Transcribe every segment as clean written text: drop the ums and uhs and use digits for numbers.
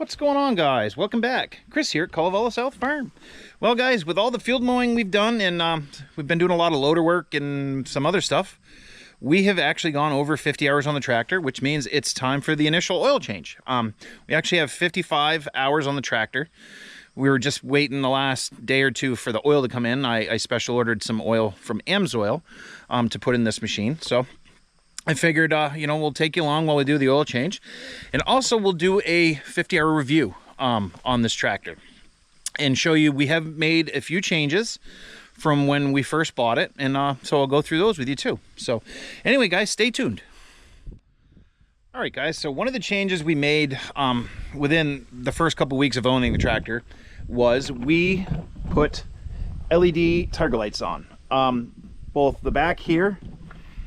What's going on, guys? Welcome back. Chris here at Kalevala South Farm. Well, guys, with all the field mowing we've done, and we've been doing a lot of loader work and some other stuff, we have actually gone over 50 hours on the tractor, which means it's time for the initial oil change. We actually have 55 hours on the tractor. We were just waiting the last day or two for the oil to come in. I special ordered some oil from AMSOIL to put in this machine. So I figured, we'll take you along while we do the oil change. And also we'll do a 50-hour review on this tractor and show you we have made a few changes from when we first bought it. And so I'll go through those with you too. So anyway, guys, stay tuned. All right, guys, so one of the changes we made within the first couple weeks of owning the tractor was we put LED target lights on, both the back here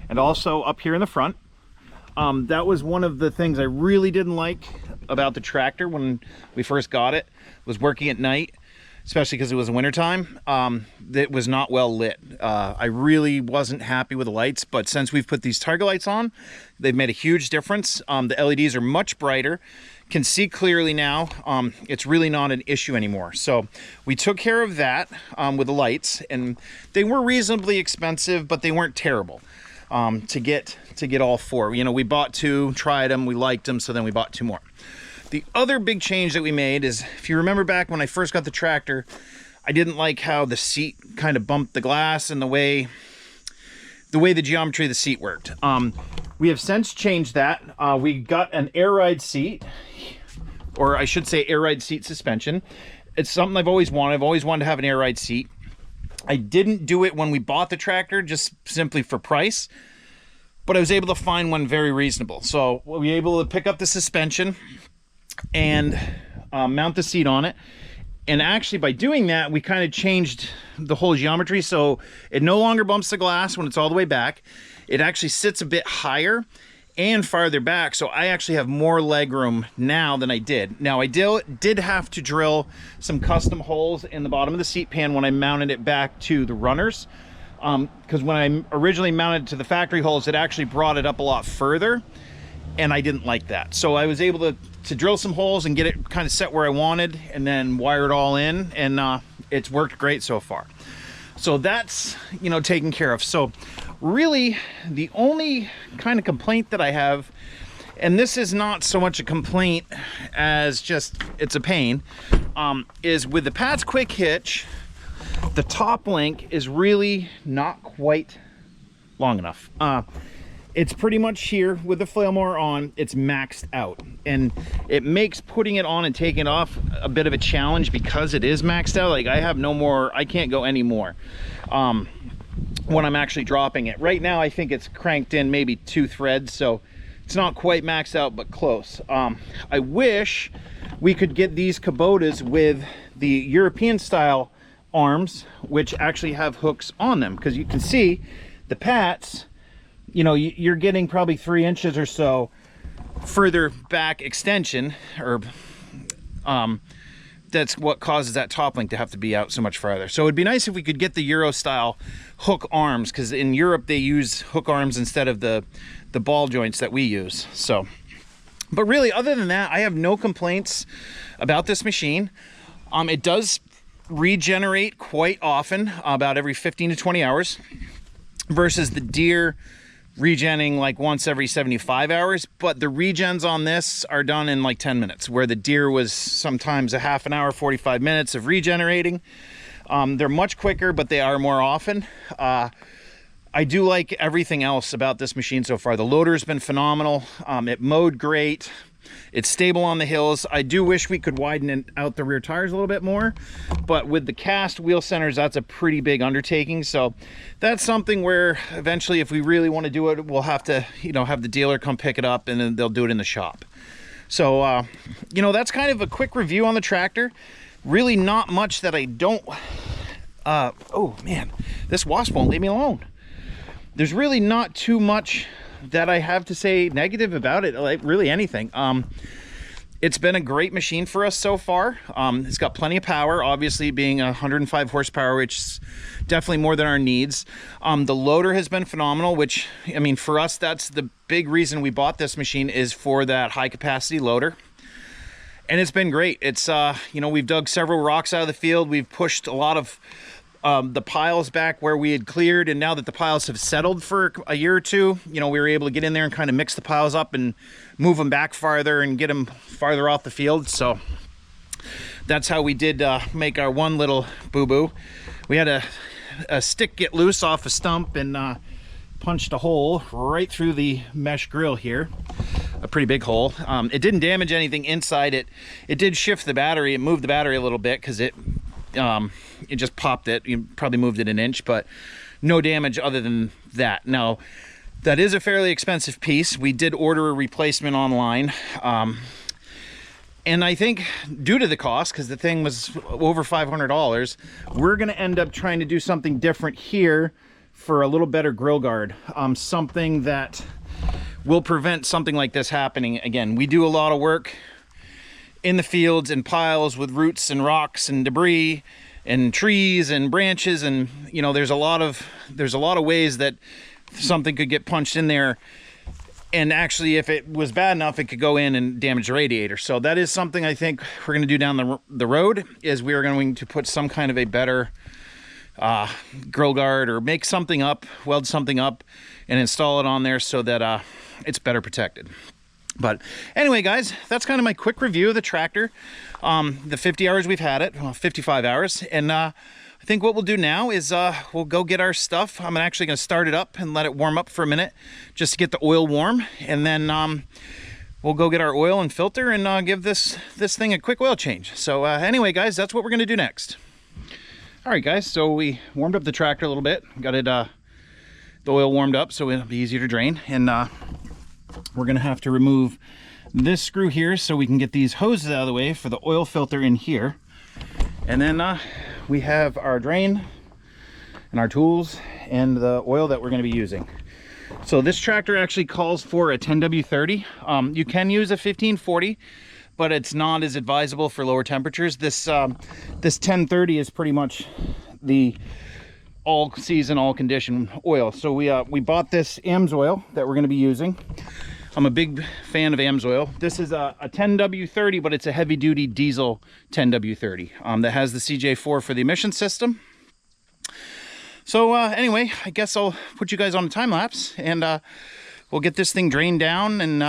and also up here in the front. That was one of the things I really didn't like about the tractor when we first got it, was working at night, especially because it was wintertime. It was not well lit. I really wasn't happy with the lights, but since we've put these target lights on, they've made a huge difference. The LEDs are much brighter, can see clearly now. It's really not an issue anymore. So we took care of that with the lights, and they were reasonably expensive, but they weren't terrible. To get all four. We bought two, tried them, we liked them, so then we bought two more. The other big change that we made is, if you remember back when I first got the tractor, I didn't like how the seat kind of bumped the glass and the way the geometry of the seat worked. We have since changed that. We got an air ride seat, or I should say air ride seat suspension. It's something I've always wanted. I've always wanted to have an air ride seat. I didn't do it when we bought the tractor, just simply for price, but I was able to find one very reasonable. So we'll be able to pick up the suspension and mount the seat on it. And actually by doing that, we kind of changed the whole geometry. So it no longer bumps the glass when it's all the way back. It actually sits a bit higher and farther back, so I actually have more leg room now than I did. Now I did have to drill some custom holes in the bottom of the seat pan when I mounted it back to the runners, because when I originally mounted to the factory holes, it actually brought it up a lot further, and I didn't like that. So I was able to drill some holes and get it kind of set where I wanted, and then wire it all in, and it's worked great so far. So that's, taken care of. So really the only kind of complaint that I have, and this is not so much a complaint as just it's a pain, is with the Pat's Quick Hitch, the top link is really not quite long enough. It's pretty much here with the flail mower on, it's maxed out, and it makes putting it on and taking it off a bit of a challenge because it is maxed out. Like I can't go any more when I'm actually dropping it. Right now I think it's cranked in maybe 2 threads, so it's not quite maxed out, but close. I wish we could get these Kubotas with the European style arms, which actually have hooks on them, because you can see the Pats, you're getting probably 3 inches or so further back extension, or that's what causes that top link to have to be out so much farther. So it'd be nice if we could get the Euro style hook arms, because in Europe they use hook arms instead of the ball joints that we use. So, but really, other than that, I have no complaints about this machine. It does regenerate quite often, about every 15 to 20 hours, versus the Deere regenning like once every 75 hours, but the regens on this are done in like 10 minutes, where the Deere was sometimes a half an hour, 45 minutes of regenerating. They're much quicker, but they are more often. I do like everything else about this machine so far. The loader's been phenomenal. It mowed great. It's stable on the hills. I do wish we could widen out the rear tires a little bit more, but with the cast wheel centers, that's a pretty big undertaking. So that's something where eventually, if we really want to do it, we'll have to, have the dealer come pick it up, and then they'll do it in the shop. So, that's kind of a quick review on the tractor. Really not much that I don't, oh man, this wasp won't leave me alone. There's really not too much that I have to say negative about it, like really anything. It's been a great machine for us so far. It's got plenty of power, obviously being 105 horsepower, which is definitely more than our needs. The loader has been phenomenal, which, I mean, for us, that's the big reason we bought this machine, is for that high capacity loader. and it's been great. It's you know, we've dug several rocks out of the field. We've pushed a lot of the piles back where we had cleared, and now that the piles have settled for a year or two, you know, we were able to get in there and kind of mix the piles up and move them back farther and get them farther off the field. So that's how we did make our one little boo-boo. We had a stick get loose off a stump and punched a hole right through the mesh grill here, a pretty big hole. It didn't damage anything inside it. It did shift the battery. It moved the battery a little bit because it just popped it. You probably moved it an inch, but no damage other than that. Now, that is a fairly expensive piece. We did order a replacement online. And I think due to the cost, because the thing was over $500, we're gonna end up trying to do something different here for a little better grill guard. Something that will prevent something like this happening again. We do a lot of work in the fields and piles with roots and rocks and debris and trees and branches, and you know, there's a lot of ways that something could get punched in there, and actually if it was bad enough, it could go in and damage the radiator. So that is something I think we're going to do down the road, is we are going to put some kind of a better grill guard, or make something up, weld something up and install it on there so that it's better protected. But anyway, guys, that's kind of my quick review of the tractor. The 50 hours we've had it, well, 55 hours. And I think what we'll do now is we'll go get our stuff. I'm actually going to start it up and let it warm up for a minute just to get the oil warm. And then we'll go get our oil and filter and give this thing a quick oil change. So anyway, guys, that's what we're going to do next. All right, guys, so we warmed up the tractor a little bit. Got it, the oil warmed up so it'll be easier to drain. And we're gonna have to remove this screw here so we can get these hoses out of the way for the oil filter in here. And then we have our drain and our tools and the oil that we're gonna be using. So this tractor actually calls for a 10W30. You can use a 1540, but it's not as advisable for lower temperatures. This 1030 is pretty much the all season, all condition oil. So we bought this AMSOIL that we're gonna be using. I'm a big fan of AMSOIL. This is a 10W30, but it's a heavy duty diesel 10W30 that has the CJ4 for the emission system. So anyway, I guess I'll put you guys on a time lapse, and we'll get this thing drained down and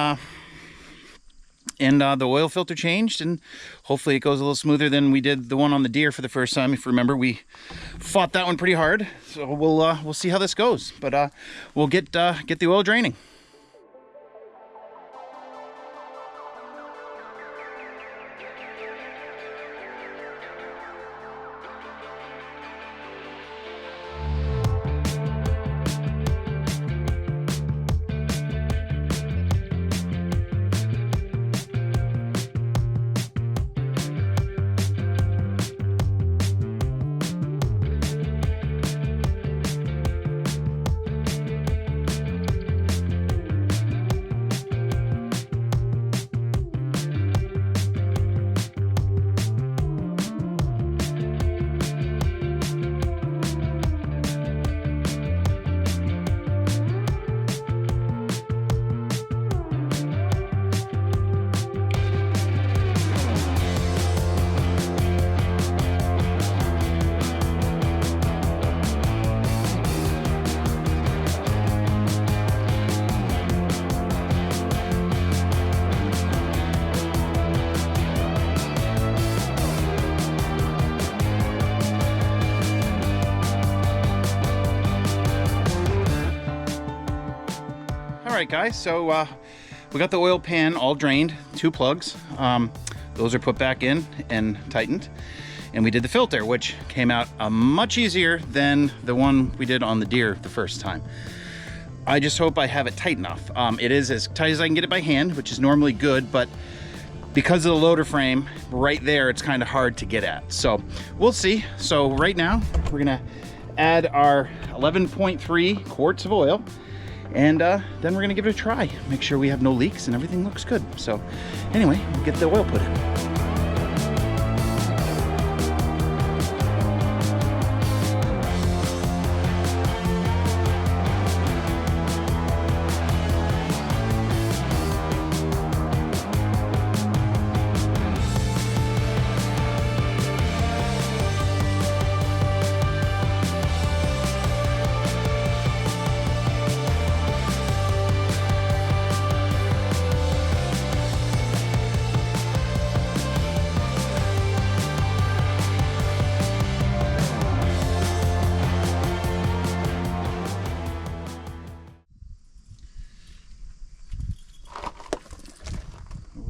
the oil filter changed, and hopefully it goes a little smoother than we did the one on the deer for the first time. If you remember, we fought that one pretty hard. So we'll see how this goes, but we'll get the oil draining. Alright guys, so we got the oil pan all drained, 2 plugs. Those are put back in and tightened. And we did the filter, which came out much easier than the one we did on the deer the first time. I just hope I have it tight enough. It is as tight as I can get it by hand, which is normally good, but because of the loader frame right there, it's kind of hard to get at. So we'll see. So right now, we're gonna add our 11.3 quarts of oil, and then we're gonna give it a try. Make sure we have no leaks and everything looks good. So anyway, we'll get the oil put in.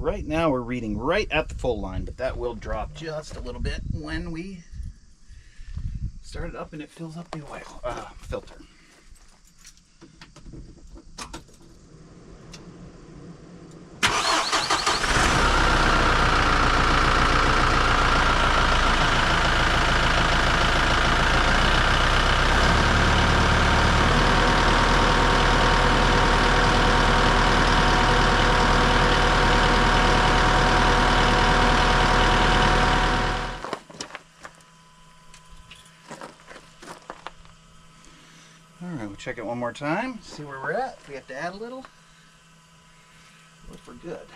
right now we're reading right at the full line, but that will drop just a little bit when we start it up and it fills up the oil filter. Alright, we'll check it one more time, see where we're at. If we have to add a little, if we're good.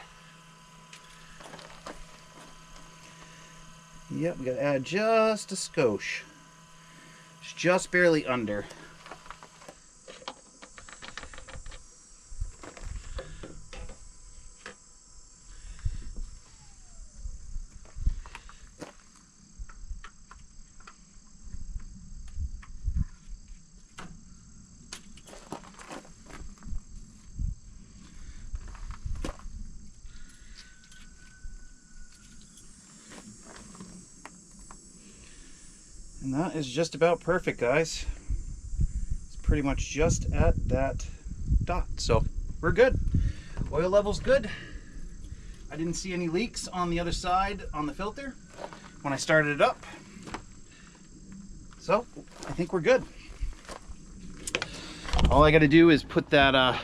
Yep, we gotta add just a skosh. It's just barely under. And that is just about perfect, guys. It's pretty much just at that dot. So we're good. Oil level's good. I didn't see any leaks on the other side on the filter when I started it up. So I think we're good. All I got to do is put that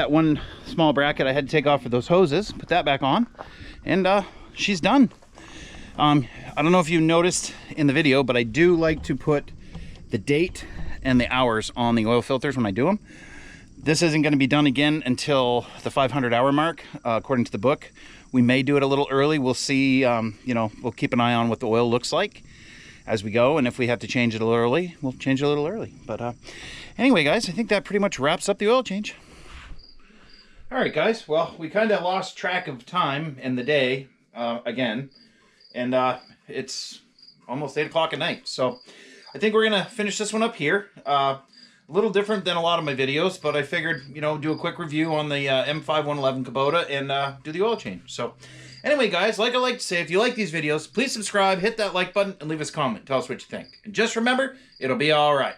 one small bracket I had to take off for those hoses, put that back on, and she's done. I don't know if you noticed in the video, but I do like to put the date and the hours on the oil filters when I do them. This isn't going to be done again until the 500 hour mark, according to the book. We may do it a little early. We'll see, you know, we'll keep an eye on what the oil looks like as we go. And if we have to change it a little early, we'll change it a little early. But anyway, guys, I think that pretty much wraps up the oil change. All right, guys. Well, we kind of lost track of time in the day again. And it's almost 8 o'clock at night. So I think we're going to finish this one up here. A little different than a lot of my videos, but I figured, you know, do a quick review on the M5-111 Kubota and do the oil change. So anyway, guys, like I like to say, if you like these videos, please subscribe, hit that like button, and leave us a comment. Tell us what you think. And just remember, it'll be all right.